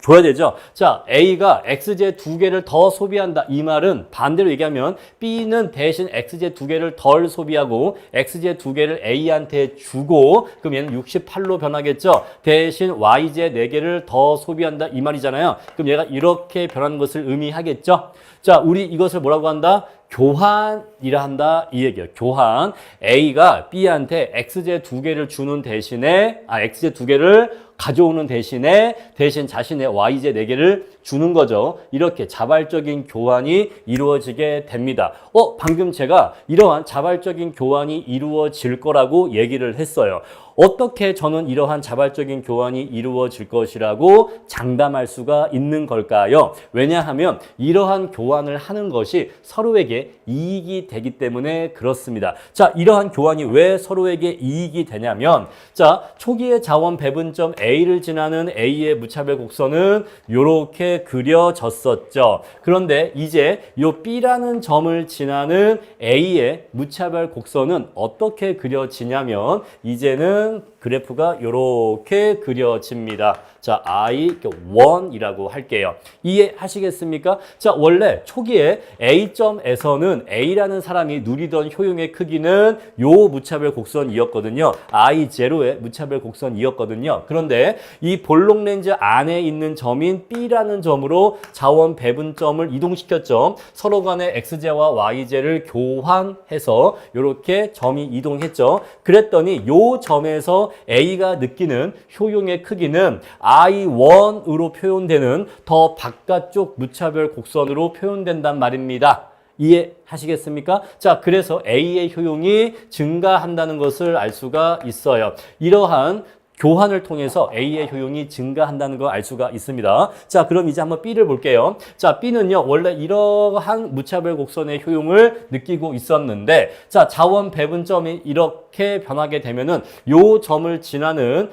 줘야 되죠. 자, A가 X제 2개를 더 소비한다. 이 말은 반대로 얘기하면 B는 대신 X제 2개를 덜 소비하고 X제 2개를 A한테 주고 그럼 얘는 68로 변하겠죠. 대신 Y제 4개를 더 소비한다. 이 말이잖아요. 그럼 얘가 이렇게 변하는 것을 의미하겠죠. 자, 우리 이것을 뭐라고 한다? 교환이라 한다 이 얘기예요. 교환. A가 B한테 X제 2개를 주는 대신에 X제 2개를 가져오는 대신 자신의 Y제 4개를 주는 거죠. 이렇게 자발적인 교환이 이루어지게 됩니다. 방금 제가 이러한 자발적인 교환이 이루어질 거라고 얘기를 했어요. 어떻게 저는 이러한 자발적인 교환이 이루어질 것이라고 장담할 수가 있는 걸까요? 왜냐하면 이러한 교환을 하는 것이 서로에게 이익이 되기 때문에 그렇습니다. 자, 이러한 교환이 왜 서로에게 이익이 되냐면 자, 초기의 자원 배분점 A를 지나는 A의 무차별 곡선은 이렇게 그려졌었죠. 그런데 이제 이 B라는 점을 지나는 A의 무차별 곡선은 어떻게 그려지냐면 이제는 그래프가 이렇게 그려집니다. 자, I1이라고 할게요. 이해하시겠습니까? 자, 원래 초기에 A점에서는 A라는 사람이 누리던 효용의 크기는 요 무차별 곡선이었거든요. I0의 무차별 곡선이었거든요. 그런데 이 볼록 렌즈 안에 있는 점인 B라는 점으로 자원 배분점을 이동시켰죠. 서로 간의 X제와 Y제를 교환해서 이렇게 점이 이동했죠. 그랬더니 요 점에서 A가 느끼는 효용의 크기는 I1으로 표현되는 더 바깥쪽 무차별 곡선으로 표현된단 말입니다. 이해하시겠습니까? 자, 그래서 A의 효용이 증가한다는 것을 알 수가 있어요. 이러한 교환을 통해서 A의 효용이 증가한다는 걸 알 수가 있습니다. 자, 그럼 이제 한번 B를 볼게요. 자, B는요, 원래 이러한 무차별 곡선의 효용을 느끼고 있었는데, 자, 자원 배분점이 이렇게 변하게 되면은 요 점을 지나는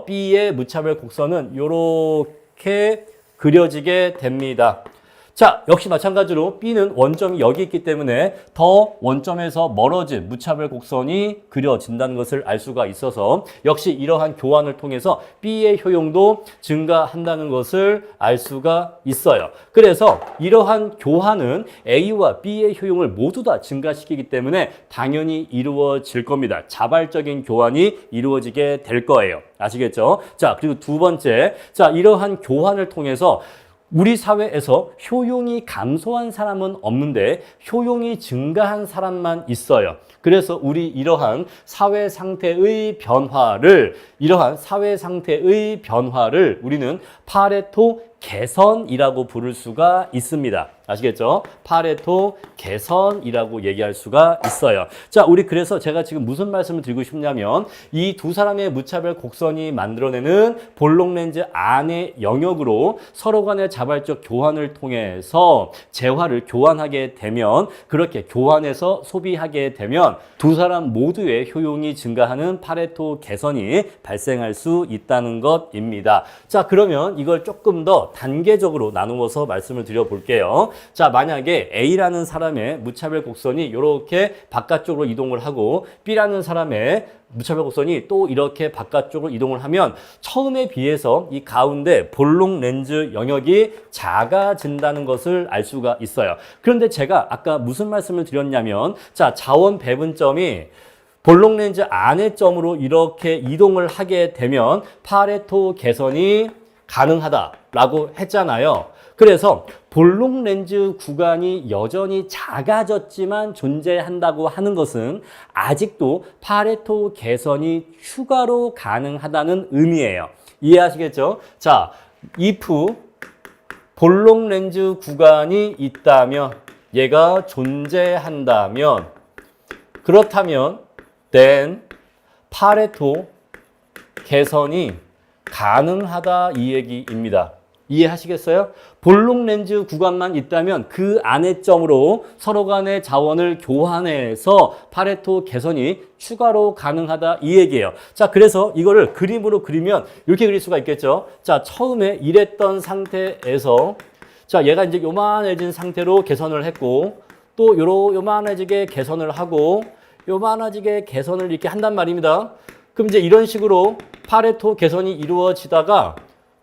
B의 무차별 곡선은 요렇게 그려지게 됩니다. 자, 역시 마찬가지로 B는 원점이 여기 있기 때문에 더 원점에서 멀어진 무차별 곡선이 그려진다는 것을 알 수가 있어서 역시 이러한 교환을 통해서 B의 효용도 증가한다는 것을 알 수가 있어요. 그래서 이러한 교환은 A와 B의 효용을 모두 다 증가시키기 때문에 당연히 이루어질 겁니다. 자발적인 교환이 이루어지게 될 거예요. 아시겠죠? 자, 그리고 두 번째, 자, 이러한 교환을 통해서 우리 사회에서 효용이 감소한 사람은 없는데 효용이 증가한 사람만 있어요. 그래서 우리 이러한 사회 상태의 변화를 우리는 파레토 개선이라고 부를 수가 있습니다. 아시겠죠? 파레토 개선이라고 얘기할 수가 있어요. 자, 우리 그래서 제가 지금 무슨 말씀을 드리고 싶냐면 이 두 사람의 무차별 곡선이 만들어내는 볼록 렌즈 안의 영역으로 서로 간의 자발적 교환을 통해서 재화를 교환하게 되면 그렇게 교환해서 소비하게 되면 두 사람 모두의 효용이 증가하는 파레토 개선이 발생할 수 있다는 것입니다. 자, 그러면 이걸 조금 더 단계적으로 나누어서 말씀을 드려볼게요. 자, 만약에 A라는 사람의 무차별 곡선이 이렇게 바깥쪽으로 이동을 하고 B라는 사람의 무차별 곡선이 또 이렇게 바깥쪽으로 이동을 하면 처음에 비해서 이 가운데 볼록 렌즈 영역이 작아진다는 것을 알 수가 있어요. 그런데 제가 아까 무슨 말씀을 드렸냐면 자, 자원 배분점이 볼록 렌즈 안의 점으로 이렇게 이동을 하게 되면 파레토 개선이 가능하다라고 했잖아요. 그래서 볼록 렌즈 구간이 여전히 작아졌지만 존재한다고 하는 것은 아직도 파레토 개선이 추가로 가능하다는 의미예요. 이해하시겠죠? 자, if 볼록 렌즈 구간이 있다면, 얘가 존재한다면, 그렇다면 then 파레토 개선이 가능하다 이 얘기입니다. 이해하시겠어요? 볼록 렌즈 구간만 있다면 그 안에점으로 서로 간의 자원을 교환해서 파레토 개선이 추가로 가능하다 이 얘기예요. 자, 그래서 이거를 그림으로 그리면 이렇게 그릴 수가 있겠죠. 자, 처음에 이랬던 상태에서 자, 얘가 이제 요만해진 상태로 개선을 했고 또 요만해지게 개선을 하고 요만해지게 개선을 이렇게 한단 말입니다. 그럼 이제 이런 식으로 파레토 개선이 이루어지다가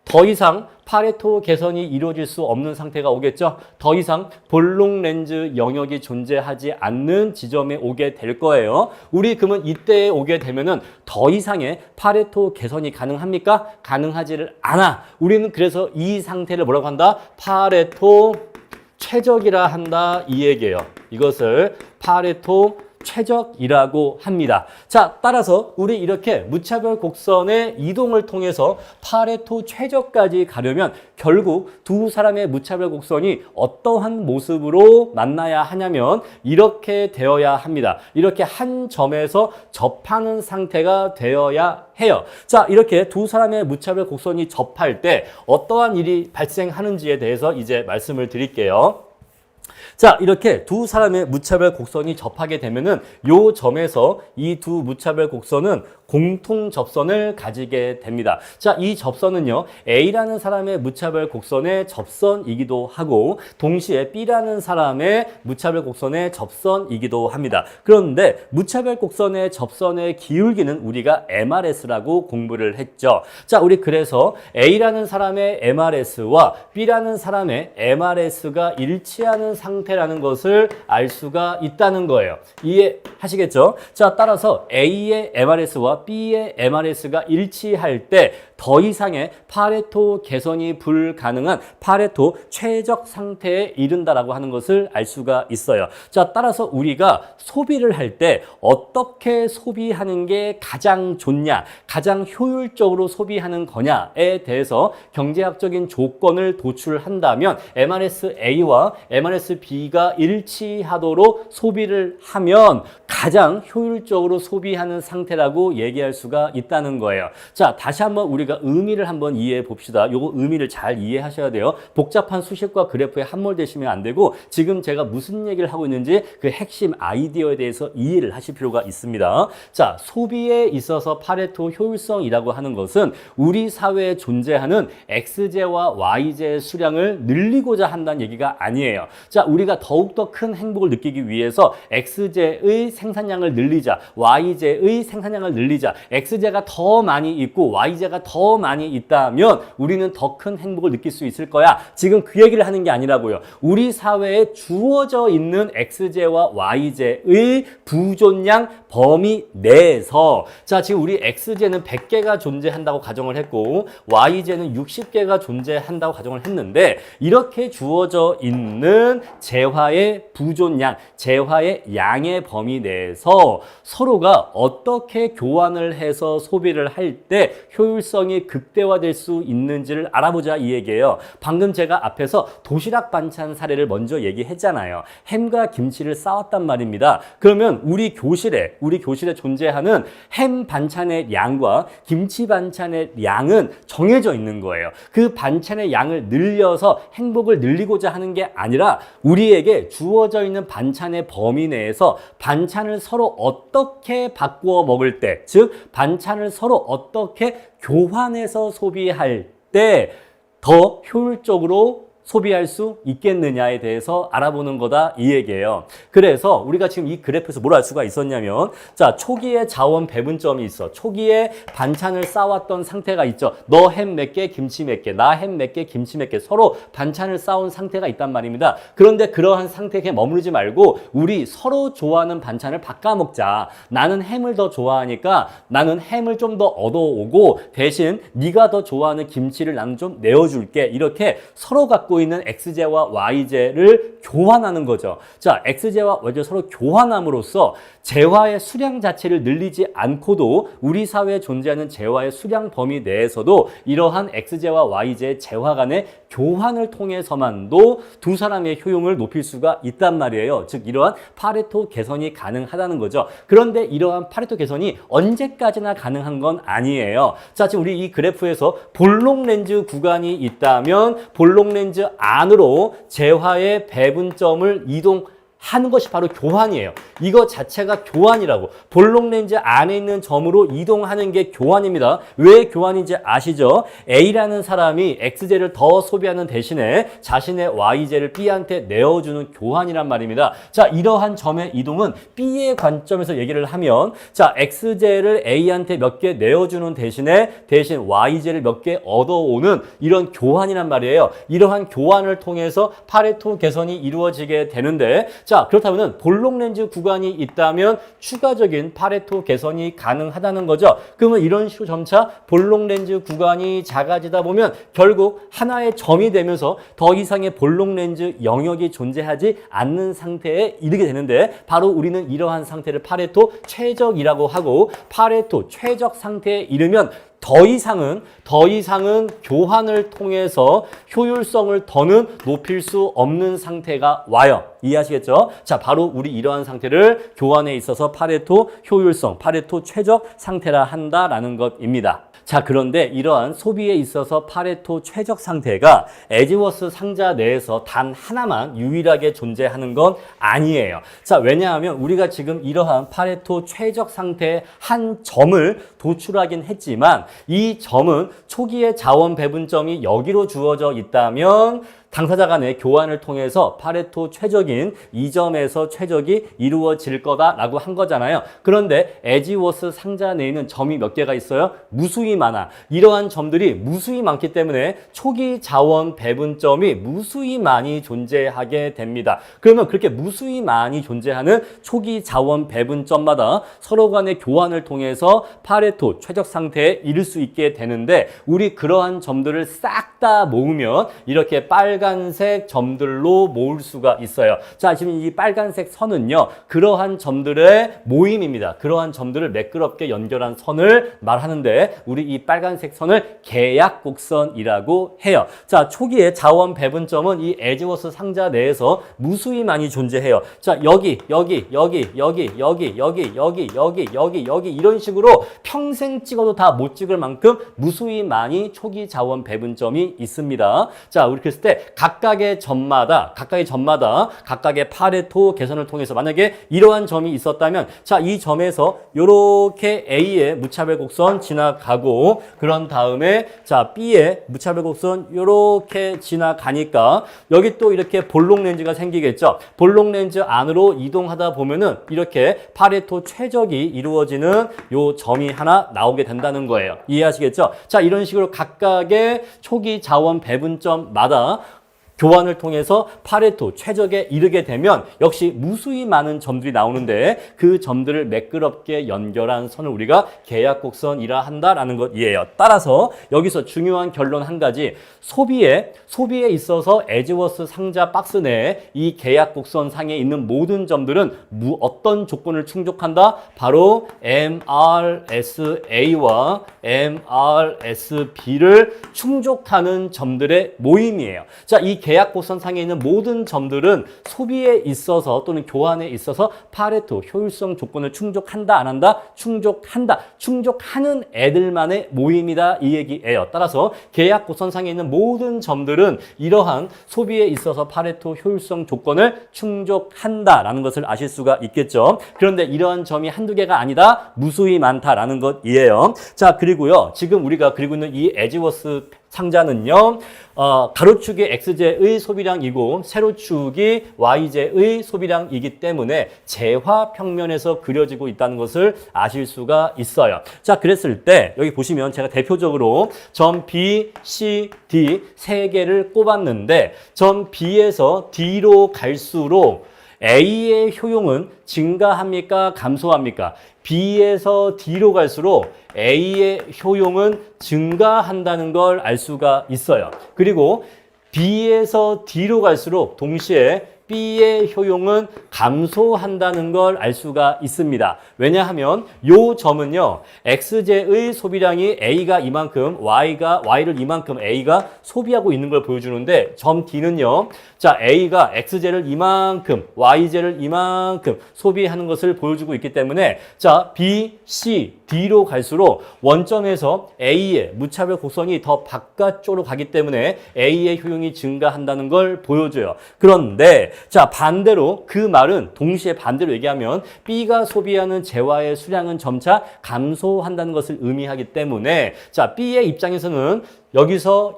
더 이상 파레토 개선이 이루어질 수 없는 상태가 오겠죠. 더 이상 볼록 렌즈 영역이 존재하지 않는 지점에 오게 될 거예요. 우리 그러면 이때에 오게 되면은 더 이상의 파레토 개선이 가능합니까? 가능하지를 않아. 우리는 그래서 이 상태를 뭐라고 한다? 파레토 최적이라 한다 이 얘기예요. 이것을 파레토 최적이라고 합니다. 자, 따라서 우리 이렇게 무차별 곡선의 이동을 통해서 파레토 최적까지 가려면 결국 두 사람의 무차별 곡선이 어떠한 모습으로 만나야 하냐면 이렇게 되어야 합니다. 이렇게 한 점에서 접하는 상태가 되어야 해요. 자, 이렇게 두 사람의 무차별 곡선이 접할 때 어떠한 일이 발생하는지에 대해서 이제 말씀을 드릴게요. 자, 이렇게 두 사람의 무차별 곡선이 접하게 되면은 요 점에서 이 두 무차별 곡선은 공통 접선을 가지게 됩니다. 자, 이 접선은요, A라는 사람의 무차별 곡선의 접선이기도 하고, 동시에 B라는 사람의 무차별 곡선의 접선이기도 합니다. 그런데 무차별 곡선의 접선의 기울기는 우리가 MRS라고 공부를 했죠. 자, 우리 그래서 A라는 사람의 MRS와 B라는 사람의 MRS가 일치하는 상태라는 것을 알 수가 있다는 거예요. 이해하시겠죠? 자, 따라서 A의 MRS와 B의 MRS가 일치할 때 더 이상의 파레토 개선이 불가능한 파레토 최적 상태에 이른다라고 하는 것을 알 수가 있어요. 자, 따라서 우리가 소비를 할 때 어떻게 소비하는 게 가장 좋냐, 가장 효율적으로 소비하는 거냐에 대해서 경제학적인 조건을 도출한다면 MRS-A와 MRS-B가 일치하도록 소비를 하면 가장 효율적으로 소비하는 상태라고 얘기할 수가 있다는 거예요. 자, 다시 한번 우리가 의미를 한번 이해해 봅시다. 요거 의미를 잘 이해하셔야 돼요. 복잡한 수식과 그래프에 함몰되시면 안 되고 지금 제가 무슨 얘기를 하고 있는지 그 핵심 아이디어에 대해서 이해를 하실 필요가 있습니다. 자, 소비에 있어서 파레토 효율성이라고 하는 것은 우리 사회에 존재하는 XJ와 YJ의 수량을 늘리고자 한다는 얘기가 아니에요. 자, 우리가 더욱더 큰 행복을 느끼기 위해서 XJ의 생산량을 늘리자, YJ의 생산량을 늘리자, XJ가 더 많이 있고 YJ가 더 많이 있다면 우리는 더 큰 행복을 느낄 수 있을 거야. 지금 그 얘기를 하는 게 아니라고요. 우리 사회에 주어져 있는 XJ와 YJ의 부존량 범위 내에서 자, 지금 우리 XJ는 100개가 존재한다고 가정을 했고 YJ는 60개가 존재한다고 가정을 했는데 이렇게 주어져 있는 재화의 부존량, 재화의 양의 범위 내에서 서로가 어떻게 교환을 해서 소비를 할 때 효율성이 극대화될 수 있는지를 알아보자 이 얘기예요. 방금 제가 앞에서 도시락 반찬 사례를 먼저 얘기했잖아요. 햄과 김치를 싸왔단 말입니다. 그러면 우리 교실에 존재하는 햄 반찬의 양과 김치 반찬의 양은 정해져 있는 거예요. 그 반찬의 양을 늘려서 행복을 늘리고자 하는 게 아니라 우리에게 주어져 있는 반찬의 범위 내에서 반찬을 서로 어떻게 바꾸어 먹을 때, 즉 반찬을 서로 어떻게 교환해서 소비할 때 더 효율적으로 소비할 수 있겠느냐에 대해서 알아보는 거다 이 얘기예요. 그래서 우리가 지금 이 그래프에서 뭘 알 수가 있었냐면 자, 초기에 자원 배분점이 있어. 초기에 반찬을 쌓았던 상태가 있죠. 너 햄 몇 개, 김치 몇 개, 나 햄 몇 개, 김치 몇 개, 서로 반찬을 쌓은 상태가 있단 말입니다. 그런데 그러한 상태에 머무르지 말고 우리 서로 좋아하는 반찬을 바꿔 먹자. 나는 햄을 더 좋아하니까 나는 햄을 좀 더 얻어오고 대신 네가 더 좋아하는 김치를 나는 좀 내어줄게. 이렇게 서로 갖고 있는 XJ와 YJ를 교환하는 거죠. 자, XJ와 YJ 서로 교환함으로써 재화의 수량 자체를 늘리지 않고도 우리 사회에 존재하는 재화의 수량 범위 내에서도 이러한 XJ와 YJ의 재화 간의 교환을 통해서만도 두 사람의 효용을 높일 수가 있단 말이에요. 즉 이러한 파레토 개선이 가능하다는 거죠. 그런데 이러한 파레토 개선이 언제까지나 가능한 건 아니에요. 자, 지금 우리 이 그래프에서 볼록 렌즈 구간이 있다면 볼록 렌즈 안으로 재화의 배분점을 이동하는 것이 바로 교환이에요. 이거 자체가 교환이라고. 볼록 렌즈 안에 있는 점으로 이동하는 게 교환입니다. 왜 교환인지 아시죠? A라는 사람이 XJ를 더 소비하는 대신에 자신의 YJ를 B한테 내어주는 교환이란 말입니다. 자, 이러한 점의 이동은 B의 관점에서 얘기를 하면 자, XJ를 A한테 몇 개 내어주는 대신 YJ를 몇 개 얻어오는 이런 교환이란 말이에요. 이러한 교환을 통해서 파레토 개선이 이루어지게 되는데 자, 그렇다면 볼록 렌즈 구간이 있다면 추가적인 파레토 개선이 가능하다는 거죠. 그러면 이런 식으로 점차 볼록 렌즈 구간이 작아지다 보면 결국 하나의 점이 되면서 더 이상의 볼록 렌즈 영역이 존재하지 않는 상태에 이르게 되는데 바로 우리는 이러한 상태를 파레토 최적이라고 하고 파레토 최적 상태에 이르면 더 이상은 교환을 통해서 효율성을 더는 높일 수 없는 상태가 와요. 이해하시겠죠? 자, 바로 우리 이러한 상태를 교환에 있어서 파레토 효율성, 파레토 최적 상태라 한다라는 것입니다. 자, 그런데 이러한 소비에 있어서 파레토 최적 상태가 에지워스 상자 내에서 단 하나만 유일하게 존재하는 건 아니에요. 자, 왜냐하면 우리가 지금 이러한 파레토 최적 상태의 한 점을 도출하긴 했지만 이 점은 초기의 자원 배분점이 여기로 주어져 있다면 당사자 간의 교환을 통해서 파레토 최적인 이 점에서 최적이 이루어질 거다라고 한 거잖아요. 그런데 에지워스 상자 내에 있는 점이 몇 개가 있어요? 무수히 많아. 이러한 점들이 무수히 많기 때문에 초기 자원 배분점이 무수히 많이 존재하게 됩니다. 그러면 그렇게 무수히 많이 존재하는 초기 자원 배분점마다 서로 간의 교환을 통해서 파레토 최적 상태에 이를 수 있게 되는데 우리 그러한 점들을 싹 다 모으면 이렇게 빨간색 점들로 모을 수가 있어요. 자, 지금 이 빨간색 선은요, 그러한 점들의 모임입니다. 그러한 점들을 매끄럽게 연결한 선을 말하는데 우리 이 빨간색 선을 계약곡선이라고 해요. 자, 초기에 자원 배분점은 이 에지워스 상자 내에서 무수히 많이 존재해요. 자, 여기 이런 식으로 평생 찍어도 다 못 찍을 만큼 무수히 많이 초기 자원 배분점이 있습니다. 자, 우리 그랬을 때 각각의 점마다 각각의 파레토 개선을 통해서 만약에 이러한 점이 있었다면 자, 이 점에서 요렇게 A의 무차별 곡선 지나가고 그런 다음에 자, B의 무차별 곡선 요렇게 지나가니까 여기 또 이렇게 볼록 렌즈가 생기겠죠. 볼록 렌즈 안으로 이동하다 보면은 이렇게 파레토 최적이 이루어지는 요 점이 하나 나오게 된다는 거예요. 이해하시겠죠? 자, 이런 식으로 각각의 초기 자원 배분점마다 교환을 통해서 파레토 최적에 이르게 되면 역시 무수히 많은 점들이 나오는데 그 점들을 매끄럽게 연결한 선을 우리가 계약곡선이라 한다라는 것이에요. 따라서 여기서 중요한 결론 한 가지, 소비에 있어서 에지워스 상자 박스 내에 이 계약곡선 상에 있는 모든 점들은 어떤 조건을 충족한다? 바로 MRSA와 MRSB를 충족하는 점들의 모임이에요. 자, 이 계약곡선 상에 있는 모든 점들은 소비에 있어서 또는 교환에 있어서 파레토 효율성 조건을 충족한다 안 한다? 충족한다. 충족하는 애들만의 모임이다 이 얘기예요. 따라서 계약곡선 상에 있는 모든 점들은 이러한 소비에 있어서 파레토 효율성 조건을 충족한다라는 것을 아실 수가 있겠죠. 그런데 이러한 점이 한두 개가 아니다. 무수히 많다라는 것이에요. 자, 그리고요. 지금 우리가 그리고 있는 이 에지워스 상자는요, 가로축이 x제의 소비량이고 세로축이 y제의 소비량이기 때문에 재화평면에서 그려지고 있다는 것을 아실 수가 있어요. 자, 그랬을 때 여기 보시면 제가 대표적으로 점 B, C, D 세 개를 꼽았는데 점 B에서 D로 갈수록 A의 효용은 증가합니까? 감소합니까? B에서 D로 갈수록 A의 효용은 증가한다는 걸 알 수가 있어요. 그리고 B에서 D로 갈수록 동시에 B의 효용은 감소한다는 걸 알 수가 있습니다. 왜냐하면 이 점은요, X제의 소비량이 A가 이만큼, Y를 이만큼 A가 소비하고 있는 걸 보여주는데 점 D는요, 자, A가 X제를 이만큼, Y제를 이만큼 소비하는 것을 보여주고 있기 때문에 자, B, C, D로 갈수록 원점에서 A의 무차별 곡선이 더 바깥쪽으로 가기 때문에 A의 효용이 증가한다는 걸 보여줘요. 그런데 자, 반대로 그 말은 동시에 반대로 얘기하면 B가 소비하는 재화의 수량은 점차 감소한다는 것을 의미하기 때문에 자, B의 입장에서는 여기서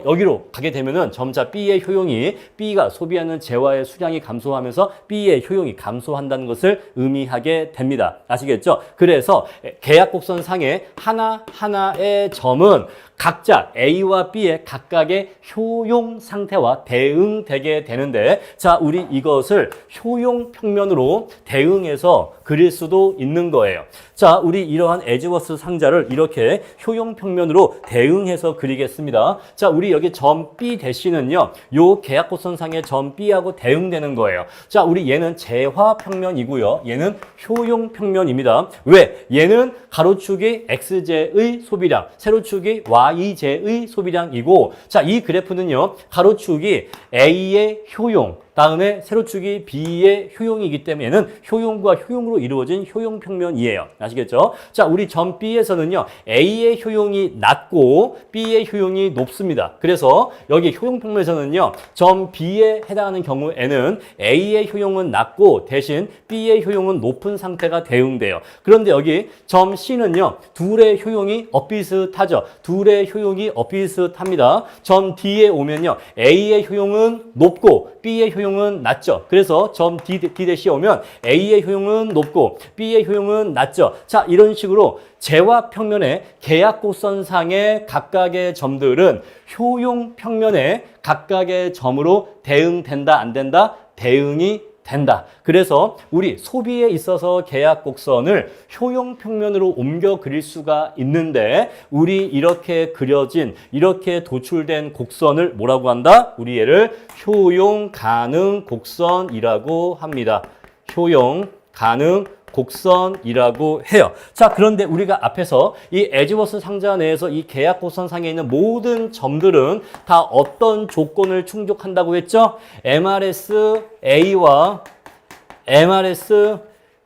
여기로 가게 되면은 점차 B의 효용이 B가 소비하는 재화의 수량이 감소하면서 B의 효용이 감소한다는 것을 의미하게 됩니다. 아시겠죠? 그래서 계약곡선 상의 하나하나의 점은 각자 A와 B의 각각의 효용 상태와 대응되게 되는데 자, 우리 이것을 효용 평면으로 대응해서 그릴 수도 있는 거예요. 자, 우리 이러한 에즈워스 상자를 이렇게 효용 평면으로 대응해서 그리겠습니다. 자, 우리 여기 점 B 대신은요, 요 계약곡선상의 점 B하고 대응되는 거예요. 자, 우리 얘는 재화 평면이고요. 얘는 효용 평면입니다. 왜? 얘는 가로축이 X제의 소비량, 세로축이 Y제의 소비량이고, 자, 이 그래프는요, 가로축이 A의 효용, 다음에 세로축이 B의 효용이기 때문에 얘는 효용과 효용으로 이루어진 효용 평면이에요. 아시겠죠? 자, 우리 점 B에서는요, A의 효용이 낮고 B의 효용이 높습니다. 그래서 여기 효용 평면에서는요, 점 B에 해당하는 경우에는 A의 효용은 낮고 대신 B의 효용은 높은 상태가 대응돼요. 그런데 여기 점 C는요, 둘의 효용이 엇비슷하죠. 둘의 효용이 엇비슷합니다. 점 D에 오면요, A의 효용은 높고 B의 효용은 낮죠. 그래서 점 D-C에 오면 A의 효용은 높고 B의 효용은 낮죠. 자, 이런 식으로 재화 평면의 계약곡선상의 각각의 점들은 효용 평면의 각각의 점으로 대응된다, 안 된다? 대응이 된다. 그래서 우리 소비에 있어서 계약곡선을 효용 평면으로 옮겨 그릴 수가 있는데 우리 이렇게 그려진, 이렇게 도출된 곡선을 뭐라고 한다? 우리 얘를 효용 가능 곡선이라고 합니다. 효용 가능 곡선이라고 해요. 자, 그런데 우리가 앞에서 이 에즈워스 상자 내에서 이 계약곡선 상에 있는 모든 점들은 다 어떤 조건을 충족한다고 했죠? MRS A와 MRS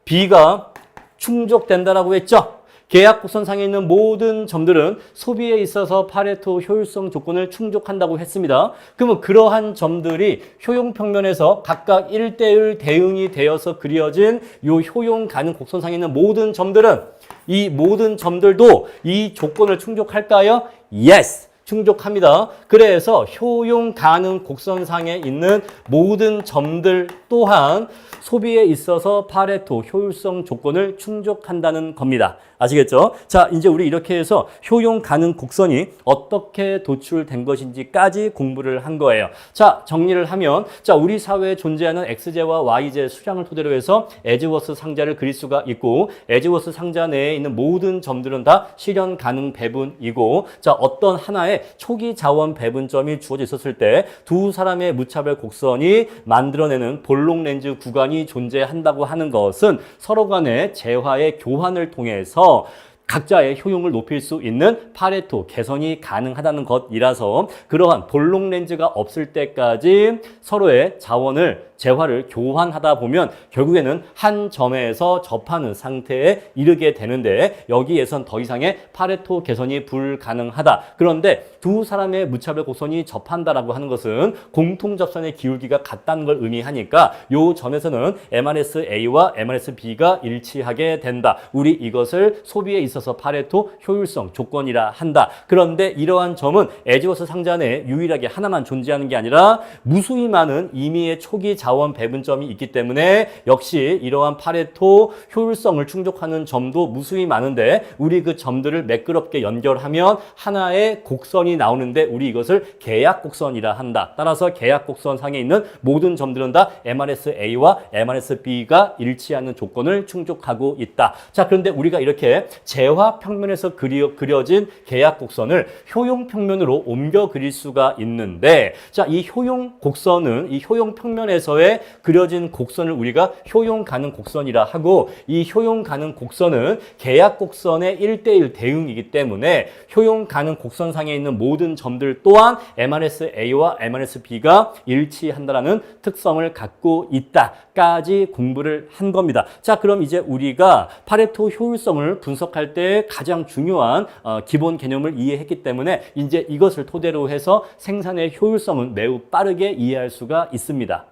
B가 충족된다라고 했죠? 계약곡선 상에 있는 모든 점들은 소비에 있어서 파레토 효율성 조건을 충족한다고 했습니다. 그러면 그러한 점들이 효용 평면에서 각각 1대1 대응이 되어서 그려진 이 효용 가능 곡선 상에 있는 모든 점들은 이 모든 점들도 이 조건을 충족할까요? Yes! 충족합니다. 그래서 효용 가능 곡선상에 있는 모든 점들 또한 소비에 있어서 파레토 효율성 조건을 충족한다는 겁니다. 아시겠죠? 자, 이제 우리 이렇게 해서 효용 가능 곡선이 어떻게 도출된 것인지까지 공부를 한 거예요. 자, 정리를 하면, 자, 우리 사회에 존재하는 X제와 Y제 수량을 토대로 해서 에즈워스 상자를 그릴 수가 있고, 에즈워스 상자 내에 있는 모든 점들은 다 실현 가능 배분이고, 자, 어떤 하나의 초기 자원 배분점이 주어져 있었을 때 두 사람의 무차별 곡선이 만들어내는 볼록 렌즈 구간이 존재한다고 하는 것은 서로 간의 재화의 교환을 통해서 각자의 효용을 높일 수 있는 파레토 개선이 가능하다는 것이라서 그러한 볼록 렌즈가 없을 때까지 서로의 자원을 재화를 교환하다 보면 결국에는 한 점에서 접하는 상태에 이르게 되는데 여기에선 더 이상의 파레토 개선이 불가능하다. 그런데 두 사람의 무차별 곡선이 접한다라고 하는 것은 공통 접선의 기울기가 같다는 걸 의미하니까 요 점에서는 MRSA와 MRSB가 일치하게 된다. 우리 이것을 소비에 있어서 파레토 효율성 조건이라 한다. 그런데 이러한 점은 에지워스 상자 내에 유일하게 하나만 존재하는 게 아니라 무수히 많은 임의의 초기 자원 배분점이 있기 때문에 역시 이러한 파레토 효율성을 충족하는 점도 무수히 많은데 우리 그 점들을 매끄럽게 연결하면 하나의 곡선이 나오는데 우리 이것을 계약 곡선이라 한다. 따라서 계약 곡선 상에 있는 모든 점들은 다 MRSA와 MRSB가 일치하는 조건을 충족하고 있다. 자, 그런데 우리가 이렇게 재화 평면에서 그려진 계약 곡선을 효용 평면으로 옮겨 그릴 수가 있는데 자, 이 효용 곡선은 이 효용 평면에서의 그려진 곡선을 우리가 효용 가능 곡선이라 하고 이 효용 가능 곡선은 계약 곡선의 1:1 대응이기 때문에 효용 가능 곡선상에 있는 모든 점들 또한 MRSA와 MRSB가 일치한다라는 특성을 갖고 있다까지 공부를 한 겁니다. 자, 그럼 이제 우리가 파레토 효율성을 분석할 때 가장 중요한 기본 개념을 이해했기 때문에 이제 이것을 토대로 해서 생산의 효율성은 매우 빠르게 이해할 수가 있습니다.